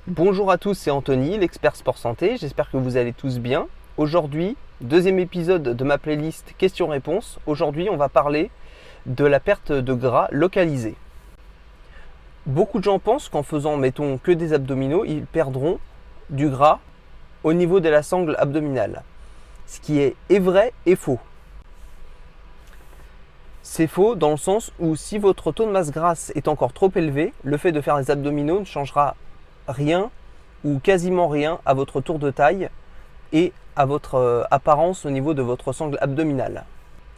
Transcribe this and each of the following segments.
Bonjour à tous, c'est Anthony, l'expert sport santé, j'espère que vous allez tous bien. Aujourd'hui, deuxième épisode de ma playlist questions-réponses. Aujourd'hui, on va parler de la perte de gras localisée. Beaucoup de gens pensent qu'en faisant, mettons, que des abdominaux, ils perdront du gras au niveau de la sangle abdominale. Ce qui est vrai et faux. C'est faux dans le sens où si votre taux de masse grasse est encore trop élevé, le fait de faire des abdominaux ne changera rien ou quasiment rien à votre tour de taille et à votre apparence au niveau de votre sangle abdominale.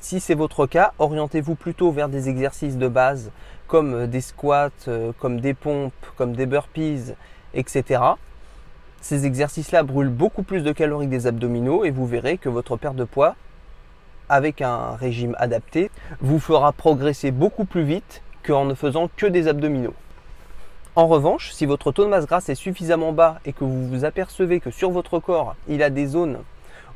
Si c'est votre cas, orientez-vous plutôt vers des exercices de base comme des squats, comme des pompes, comme des burpees, etc. Ces exercices-là brûlent beaucoup plus de calories que des abdominaux et vous verrez que votre perte de poids avec un régime adapté vous fera progresser beaucoup plus vite qu'en ne faisant que des abdominaux. En revanche, si votre taux de masse grasse est suffisamment bas et que vous vous apercevez que sur votre corps, il y a des zones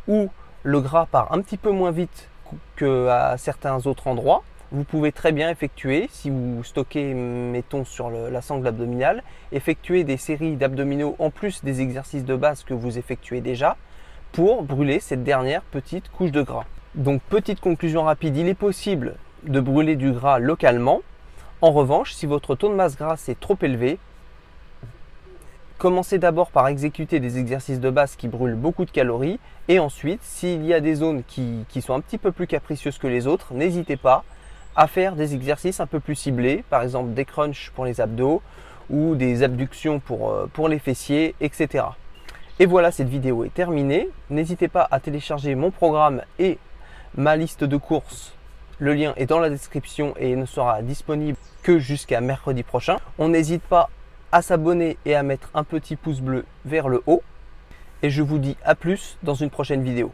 où le gras part un petit peu moins vite qu'à certains autres endroits, vous pouvez très bien effectuer, si vous stockez, mettons, sur la sangle abdominale, effectuer des séries d'abdominaux en plus des exercices de base que vous effectuez déjà pour brûler cette dernière petite couche de gras. Donc, petite conclusion rapide, il est possible de brûler du gras localement. En revanche, si votre taux de masse grasse est trop élevé, commencez d'abord par exécuter des exercices de base qui brûlent beaucoup de calories et ensuite, s'il y a des zones qui sont un petit peu plus capricieuses que les autres, n'hésitez pas à faire des exercices un peu plus ciblés, par exemple des crunchs pour les abdos ou des abductions pour les fessiers, etc. Et voilà, cette vidéo est terminée. N'hésitez pas à télécharger mon programme et ma liste de courses. Le lien est dans la description et ne sera disponible que jusqu'à mercredi prochain. On n'hésite pas à s'abonner et à mettre un petit pouce bleu vers le haut. Et je vous dis à plus dans une prochaine vidéo.